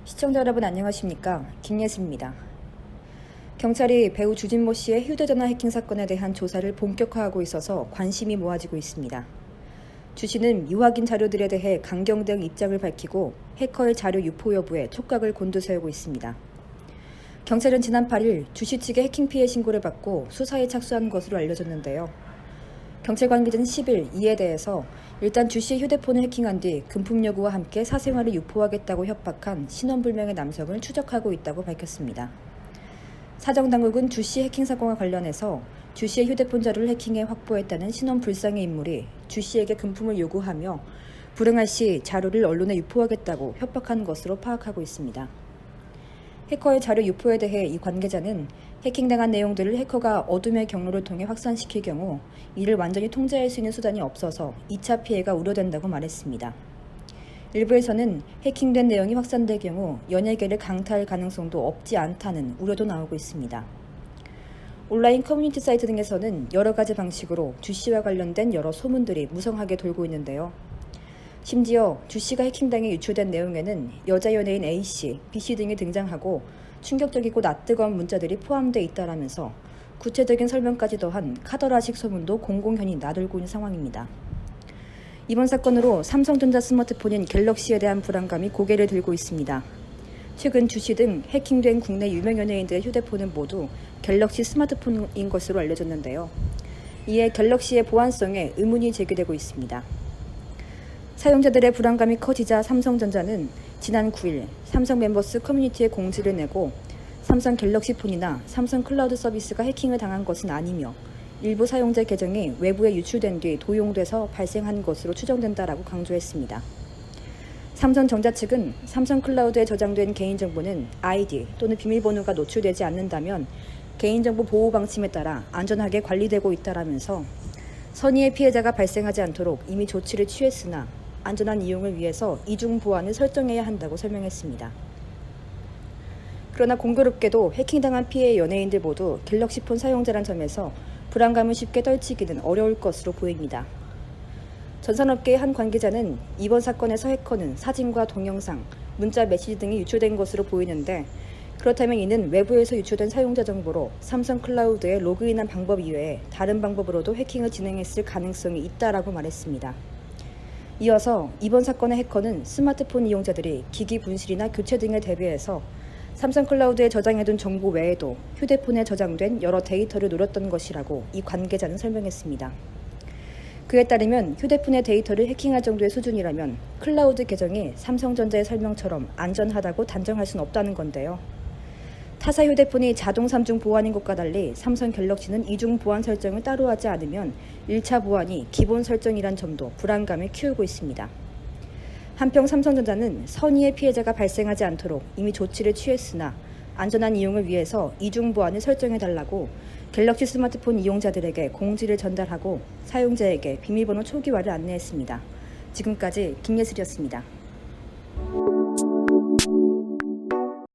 시청자 여러분 안녕하십니까? 김예슬입니다. 경찰이 배우 주진모 씨의 휴대전화 해킹 사건에 대한 조사를 본격화하고 있어서 관심이 모아지고 있습니다. 주 씨는 미확인 자료들에 대해 강경대응 입장을 밝히고 해커의 자료 유포 여부에 촉각을 곤두세우고 있습니다. 경찰은 지난 8일 주 씨 측의 해킹 피해 신고를 받고 수사에 착수한 것으로 알려졌는데요. 경찰 관계자는 10일 이에 대해서 일단 주 씨의 휴대폰을 해킹한 뒤 금품 요구와 함께 사생활을 유포하겠다고 협박한 신원불명의 남성을 추적하고 있다고 밝혔습니다. 사정당국은 주 씨 해킹 사건과 관련해서 주 씨의 휴대폰 자료를 해킹해 확보했다는 신원불상의 인물이 주 씨에게 금품을 요구하며 불응할 시 자료를 언론에 유포하겠다고 협박한 것으로 파악하고 있습니다. 해커의 자료 유포에 대해 이 관계자는 해킹당한 내용들을 해커가 어둠의 경로를 통해 확산시킬 경우 이를 완전히 통제할 수 있는 수단이 없어서 2차 피해가 우려된다고 말했습니다. 일부에서는 해킹된 내용이 확산될 경우 연예계를 강타할 가능성도 없지 않다는 우려도 나오고 있습니다. 온라인 커뮤니티 사이트 등에서는 여러 가지 방식으로 주 씨와 관련된 여러 소문들이 무성하게 돌고 있는데요. 심지어 주 씨가 해킹당해 유출된 내용에는 여자 연예인 A씨, B씨 등이 등장하고 충격적이고 낯뜨거운 문자들이 포함되어 있다라면서 구체적인 설명까지 더한 카더라식 소문도 공공연히 나돌고 있는 상황입니다. 이번 사건으로 삼성전자 스마트폰인 갤럭시에 대한 불안감이 고개를 들고 있습니다. 최근 주 씨 등 해킹된 국내 유명 연예인들의 휴대폰은 모두 갤럭시 스마트폰인 것으로 알려졌는데요. 이에 갤럭시의 보안성에 의문이 제기되고 있습니다. 사용자들의 불안감이 커지자 삼성전자는 지난 9일 삼성 멤버스 커뮤니티에 공지를 내고 삼성 갤럭시 폰이나 삼성 클라우드 서비스가 해킹을 당한 것은 아니며 일부 사용자 계정이 외부에 유출된 뒤 도용돼서 발생한 것으로 추정된다라고 강조했습니다. 삼성전자 측은 삼성 클라우드에 저장된 개인정보는 아이디 또는 비밀번호가 노출되지 않는다면 개인정보 보호 방침에 따라 안전하게 관리되고 있다라면서 선의의 피해자가 발생하지 않도록 이미 조치를 취했으나 안전한 이용을 위해서 이중 보안을 설정해야 한다고 설명했습니다. 그러나 공교롭게도 해킹당한 피해의 연예인들 모두 갤럭시폰 사용자란 점에서 불안감을 쉽게 떨치기는 어려울 것으로 보입니다. 전산업계의 한 관계자는 이번 사건에서 해커는 사진과 동영상, 문자 메시지 등이 유출된 것으로 보이는데 그렇다면 이는 외부에서 유출된 사용자 정보로 삼성 클라우드에 로그인한 방법 이외에 다른 방법으로도 해킹을 진행했을 가능성이 있다라고 말했습니다. 이어서 이번 사건의 해커는 스마트폰 이용자들이 기기 분실이나 교체 등에 대비해서 삼성 클라우드에 저장해둔 정보 외에도 휴대폰에 저장된 여러 데이터를 노렸던 것이라고 이 관계자는 설명했습니다. 그에 따르면 휴대폰의 데이터를 해킹할 정도의 수준이라면 클라우드 계정이 삼성전자의 설명처럼 안전하다고 단정할 수는 없다는 건데요. 타사 휴대폰이 자동 3중 보안인 것과 달리 삼성 갤럭시는 2중 보안 설정을 따로 하지 않으면 1차 보안이 기본 설정이란 점도 불안감을 키우고 있습니다. 한편 삼성전자는 선의의 피해자가 발생하지 않도록 이미 조치를 취했으나 안전한 이용을 위해서 2중 보안을 설정해달라고 갤럭시 스마트폰 이용자들에게 공지를 전달하고 사용자에게 비밀번호 초기화를 안내했습니다. 지금까지 김예슬이었습니다.